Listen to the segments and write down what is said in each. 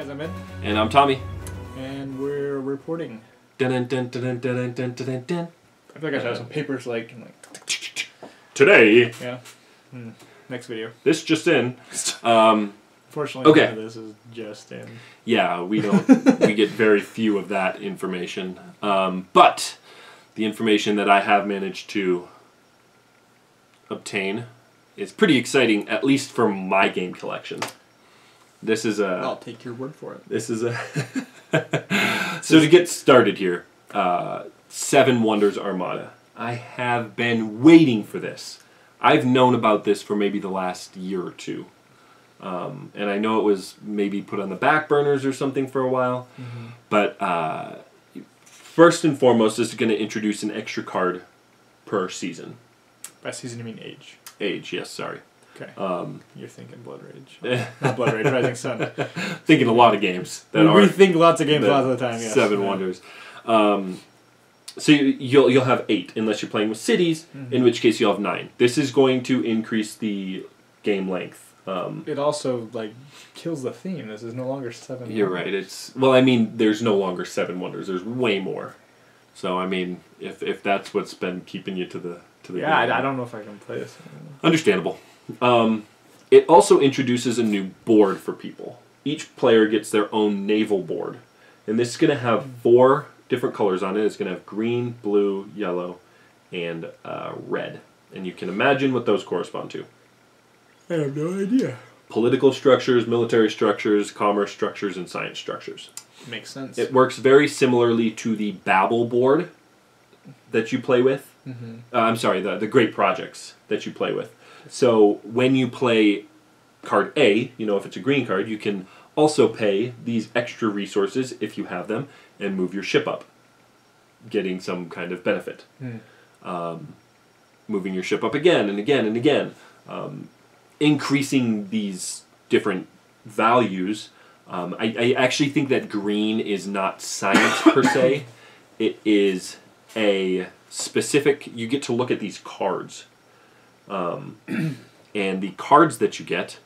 guys, I'm Ed. And I'm Tommy. And we're reporting. Dun, dun, dun, dun, dun, dun, dun, dun. I feel like I should have some papers like Today. Yeah. Next video. This just in. Fortunately, okay. None of this is just in. Yeah, we don't. We get very few of that information. But the information that I have managed to obtain is pretty exciting, at least for my game collection. This is a... I'll take your word for it. This is a... So to get started here, Seven Wonders Armada. I have been waiting for this. I've known about this for maybe the last year or two. And I know it was maybe put on the back burners or something for a while. Mm-hmm. But first and foremost, this is going to introduce an extra card per season. By season, you mean age? Age, yes, sorry. Okay. You're thinking Blood Rage. Not Blood Rage, Rising Sun. Thinking a lot of games. We think lots of games lots of the time, yes. Seven Wonders. So you'll have 8, unless you're playing with cities, in which case you'll have 9. This is going to increase the game length. It also, kills the theme. This is no longer 7 You're right. Well, I mean, there's no longer 7 Wonders. There's way more. So, I mean, if that's what's been keeping you to the game. I don't know if I can play this anymore. Understandable. It also introduces a new board for people. Each player gets their own naval board. And this is going to have 4 different colors on it. It's going to have green, blue, yellow, and red. And you can imagine what those correspond to. I have no idea. Political structures, military structures, commerce structures, and science structures. Makes sense. It works very similarly to the Babel board that you play with. I'm sorry, the Great Projects that you play with. So when you play card A, if it's a green card, you can also pay these extra resources, if you have them, and move your ship up, getting some kind of benefit. Moving your ship up again and again and again. Increasing these different values. I actually think that green is not science per se. It is a specific... You get to look at these cards. And the cards that you get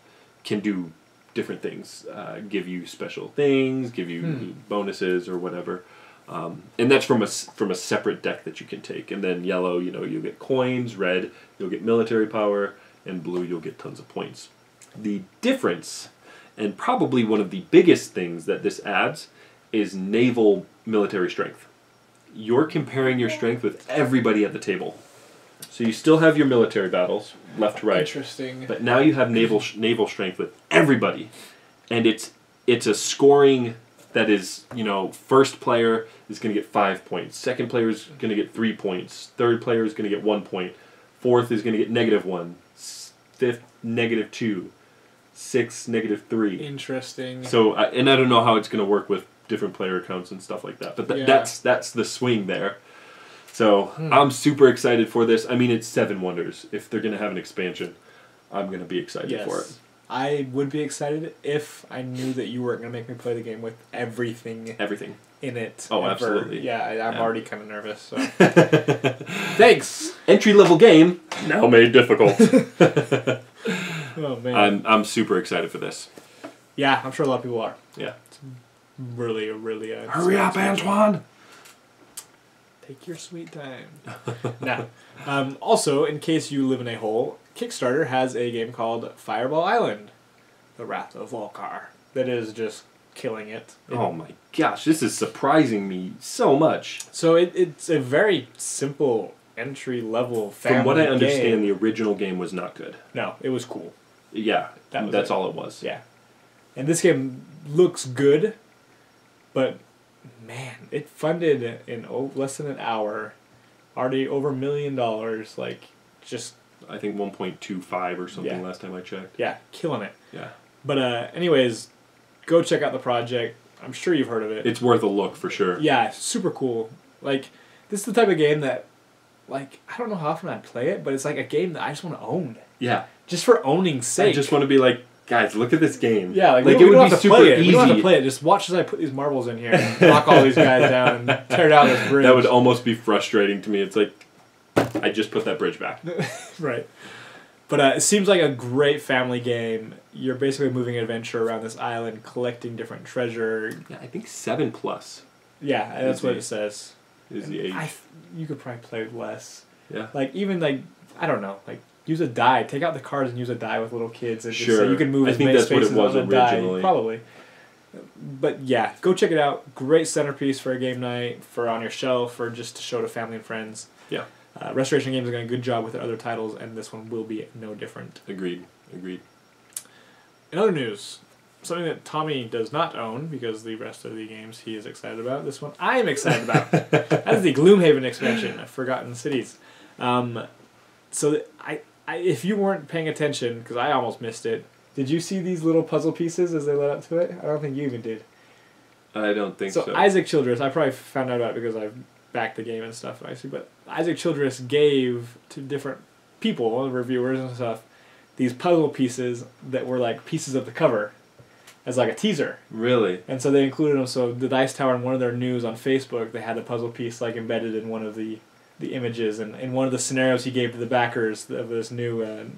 can do different things. Give you special things, give you bonuses or whatever. And that's from a separate deck that you can take. And then yellow, you'll get coins. Red, you'll get military power. And blue, you'll get tons of points. The difference, and probably one of the biggest things that this adds, is naval military strength. You're comparing your strength with everybody at the table. So you still have your military battles, left to right. Interesting. But now you have naval strength with everybody. And it's a scoring that is, first player is going to get 5 points. Second player is going to get 3 points. Third player is going to get 1 point. Fourth is going to get -1. Fifth, -2. Sixth, -3. Interesting. So, and I don't know how it's going to work with different player accounts and stuff like that. But that's the swing there. So, I'm super excited for this. I mean, it's 7 Wonders. If they're going to have an expansion, I'm going to be excited for it. I would be excited if I knew that you weren't going to make me play the game with everything in it. Oh, ever. absolutely. Yeah, I'm already kind of nervous. So. Thanks! Entry-level game, now made difficult. Oh, man. I'm super excited for this. Yeah, I'm sure a lot of people are. Yeah. It's really... Hurry up, Antoine! Take your sweet time. Now, also, in case you live in a hole, Kickstarter has a game called Fireball Island, The Wrath of val-kar, that is just killing it. Oh my gosh, this is surprising me so much. So it's a very simple entry-level family From what I understand, game. the original game was not good. No, it was cool. Yeah, that's all it was. Yeah. And this game looks good, but... Man, it funded in less than an hour, already over $1 million, just... I think 1.25 or something last time I checked. Yeah, killing it. Yeah. But anyways, go check out the project. I'm sure you've heard of it. It's worth a look for sure. Yeah, super cool. This is the type of game that, I don't know how often I'd play it, but it's a game that I just want to own. Yeah. Just for owning's sake. I just want to be guys, look at this game. Yeah, it would be super easy. We don't have to play it. Just watch as I put these marbles in here and knock all these guys down and tear down this bridge. That would almost be frustrating to me. It's I just put that bridge back. Right. But it seems like a great family game. you're basically moving an adventure around this island, collecting different treasure. Yeah, I think 7+. Yeah, that's what it says. Is the age. You could probably play with less. Yeah. Like, even, like, I don't know, like, use a die. Take out the cards and use a die with little kids. And Sure. just so you can move as many spaces on the originally. die. Probably. But, yeah, go check it out. Great centerpiece for a game night, for on your shelf, or just to show to family and friends. Yeah. Restoration Games have done a good job with their other titles, and this one will be no different. Agreed. In other news, something that Tommy does not own, because the rest of the games he is excited about, this one I am excited about. That is the Gloomhaven expansion, Forgotten Cities. So if you weren't paying attention, because I almost missed it, did you see these little puzzle pieces as they led up to it? I don't think you even did. I don't think so. So Isaac Childress, I probably found out about it because I've backed the game and stuff, actually, but Isaac Childress gave to different people, reviewers and stuff, these puzzle pieces that were like pieces of the cover as like a teaser. Really? And so they included them. So the Dice Tower, in one of their news on Facebook, they had the puzzle piece like embedded in one of the images. And in one of the scenarios he gave to the backers of this new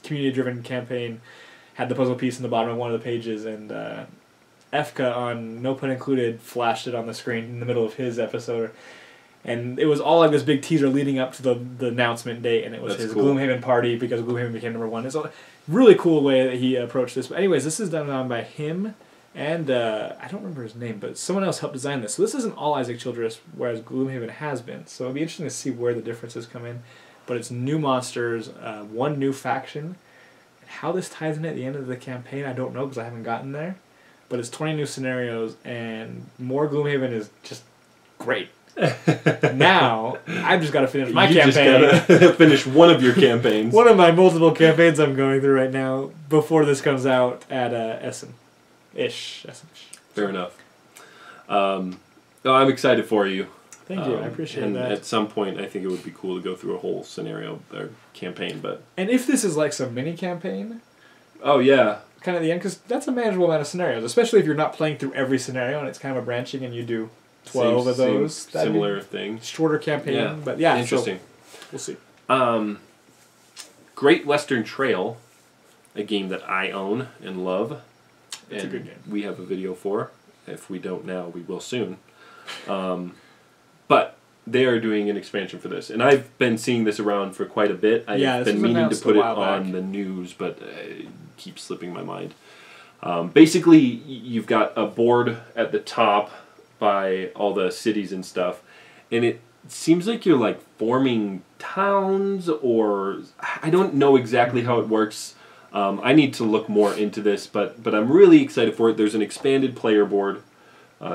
community-driven campaign, had the puzzle piece in the bottom of one of the pages. And Efka, on No Pun Included, flashed it on the screen in the middle of his episode. And it was all like this big teaser leading up to the announcement date, and it was his cool Gloomhaven party because Gloomhaven became #1. It's a really cool way that he approached this. But anyways, this is done by him, and I don't remember his name, but someone else helped design this. So this isn't all Isaac Childress, whereas Gloomhaven has been. So it'll be interesting to see where the differences come in. But it's new monsters, one new faction. And how this ties in at the end of the campaign, I don't know because I haven't gotten there. But it's 20 new scenarios, and more Gloomhaven is just great. Now, I've just got to finish my campaign. Just gotta finish one of your campaigns. One of my multiple campaigns I'm going through right now before this comes out at Essen-ish. Fair enough. I'm excited for you. Thank you. I appreciate that. At some point, I think it would be cool to go through a whole scenario or campaign. And if this is like some mini campaign. Oh, yeah. Kind of the end, because that's a manageable amount of scenarios, especially if you're not playing through every scenario and it's kind of a branching and you do 12 of those. Similar thing. Shorter campaign, yeah. But yeah. Interesting. So we'll see. Great Western Trail, a game that I own and love. It's a good game. We have a video for. If we don't now, we will soon. But they are doing an expansion for this. And I've been seeing this around for quite a bit. I've been meaning to put it on the news, but it keeps slipping my mind. Basically, you've got a board at the top by all the cities and stuff, and it seems like you're like forming towns, or I don't know exactly how it works. I need to look more into this, but I'm really excited for it. There's an expanded player board,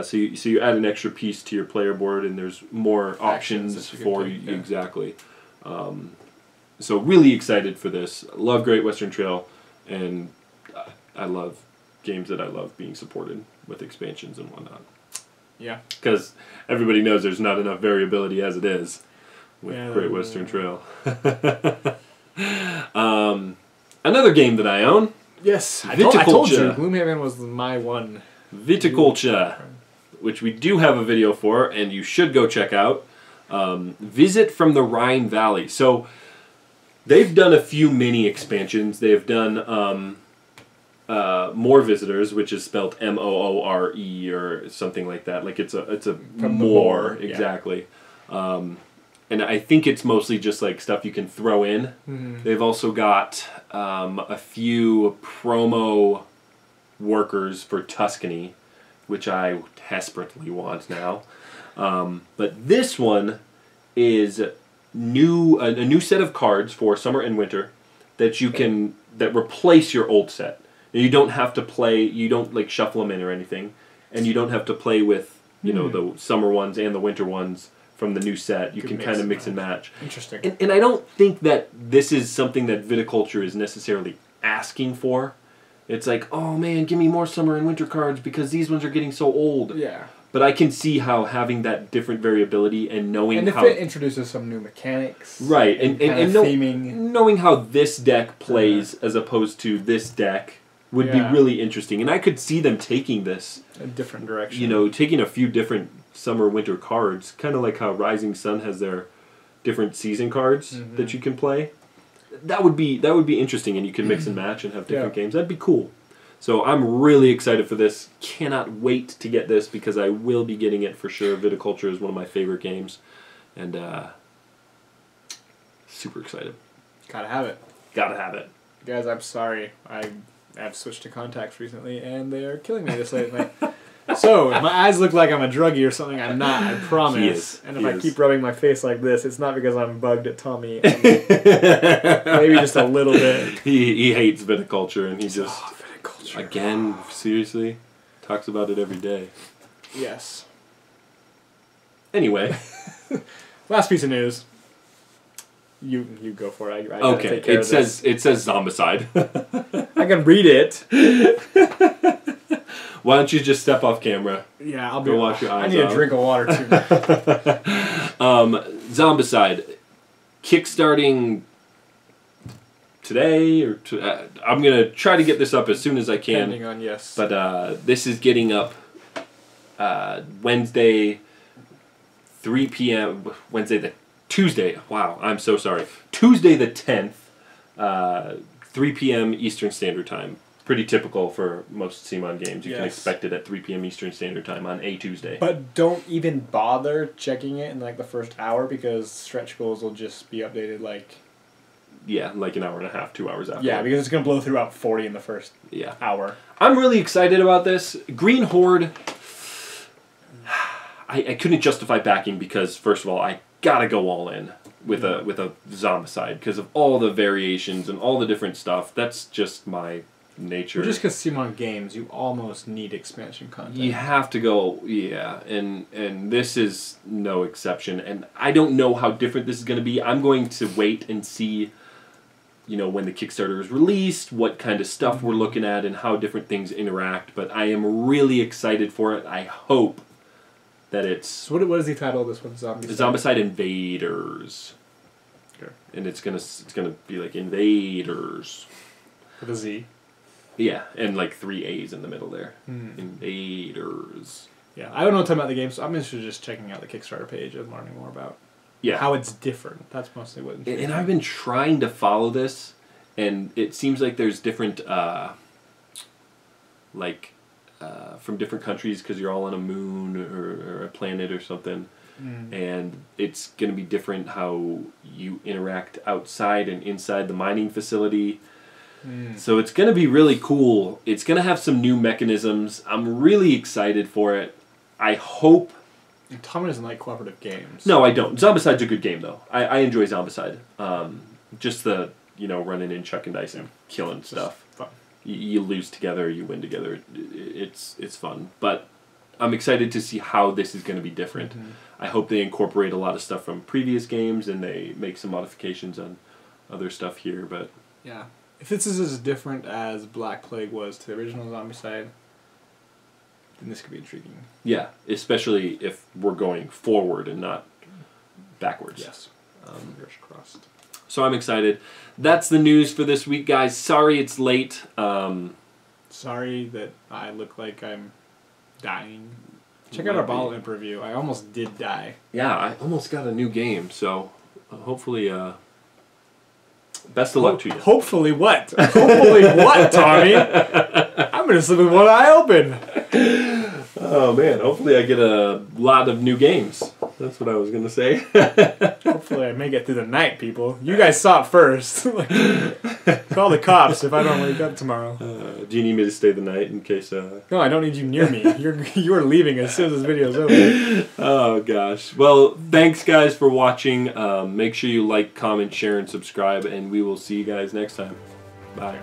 so you add an extra piece to your player board, and there's more options for you. Yeah. Exactly. So really excited for this. Love Great Western Trail, and I love games that I love being supported with expansions and whatnot. Yeah. Because everybody knows there's not enough variability as it is with Great Western Trail. Another game that I own. Yes, I told you. Gloomhaven was my one. Viticulture, which we do have a video for, and you should go check out. Visit from the Rhine Valley. So they've done a few mini expansions. They've done More Visitors, which is spelled Moore or something like that. Like it's a more, exactly. Yeah. And I think it's mostly just like stuff you can throw in. Mm-hmm. They've also got a few promo workers for Tuscany, which I desperately want now. But this one is a new set of cards for summer and winter that you can that replace your old set. You don't have to play. You don't like shuffle them in or anything, and you don't have to play with know the summer ones and the winter ones from the new set. You can kind of mix and match. Interesting. And I don't think that this is something that Viticulture is necessarily asking for. It's like, oh man, give me more summer and winter cards because these ones are getting so old. Yeah. But I can see how having that different variability and knowing how... And if it introduces some new mechanics. Right. And theming. Knowing how this deck plays as opposed to this deck would be really interesting. And I could see them taking this... A different direction. Taking a few different summer-winter cards. Kind of like how Rising Sun has their different season cards that you can play. that would be interesting, and you could mix and match and have different games. That'd be cool. So I'm really excited for this. Cannot wait to get this because I will be getting it for sure. Viticulture is one of my favorite games, and super excited. Gotta have it. Gotta have it. Guys, I'm sorry. I've switched to contacts recently, and they are killing me this late at night. So, if my eyes look like I'm a druggie or something, I'm not, I promise. He is. And if I keep rubbing my face like this, it's not because I'm bugged at Tommy. Maybe just a little bit. He hates viticulture, and he just, viticulture. Again, seriously, talks about it every day. Yes. Anyway. Last piece of news. You go for it. I gotta okay, take care of this. It says Zombicide. I can read it. Why don't you just step off camera? Yeah, I'll go wash your eyes. I need out. a drink of water too. Zombicide, kickstarting today or I'm gonna try to get this up as soon as I can. Depending on yes. But this is getting up Wednesday, 3 p.m. Tuesday. Wow, I'm so sorry. Tuesday the 10th, 3 p.m. Eastern Standard Time. Pretty typical for most CMON games. You can expect it at 3 p.m. Eastern Standard Time on a Tuesday. But don't even bother checking it in like the first hour because stretch goals will just be updated like... Yeah, like an hour and a half, 2 hours after. Yeah, because it's going to blow through about 40 in the first hour. I'm really excited about this. Green Horde, I couldn't justify backing because, first of all, I gotta go all in with a Zombicide because of all the variations and all the different stuff. That's just my nature. Well, just because CMON games, you almost need expansion content. You have to go, and this is no exception. And I don't know how different this is going to be. I'm going to wait and see, when the Kickstarter is released, what kind of stuff we're looking at, and how different things interact. But I am really excited for it. I hope that it's... So what is the title of this one? Zombicide Invaders. Okay. And it's gonna be like Invaders. With a Z. Yeah, and like 3 A's in the middle there. Invaders. Yeah, I don't know a ton about the game, so I'm interested in just checking out the Kickstarter page and learning more about how it's different. That's mostly what... And I've been trying to follow this, and it seems like there's different, from different countries because you're all on a moon or a planet or something. And it's going to be different how you interact outside and inside the mining facility. So it's going to be really cool. It's going to have some new mechanisms. I'm really excited for it. I hope... Tommy doesn't like cooperative games. No, I don't. Zombicide's a good game, though. I enjoy Zombicide. Just the, running in, chucking dice and killing stuff. Fun. You lose together, you win together. It's fun. But I'm excited to see how this is going to be different. I hope they incorporate a lot of stuff from previous games and they make some modifications on other stuff here. But yeah. If this is as different as Black Plague was to the original Zombicide, then this could be intriguing. Yeah, especially if we're going forward and not backwards. Yes. Fingers crossed. So I'm excited. That's the news for this week, guys. Sorry it's late. Sorry that I look like I'm dying. Check out our Bottle Imp review. I almost did die. Yeah, I almost got a new game, so hopefully... best of luck to you. Hopefully what? Hopefully what, Tommy? I'm going to sleep with one eye open. Oh, man. Hopefully I get a lot of new games. That's what I was going to say. Hopefully I make it through the night, people. You guys saw it first. Call the cops if I don't wake up tomorrow. Do you need me to stay the night in case... No, I don't need you near me. You're leaving as soon as this video's over. Oh, gosh. Well, thanks, guys, for watching. Make sure you like, comment, share, and subscribe, and we will see you guys next time. Bye.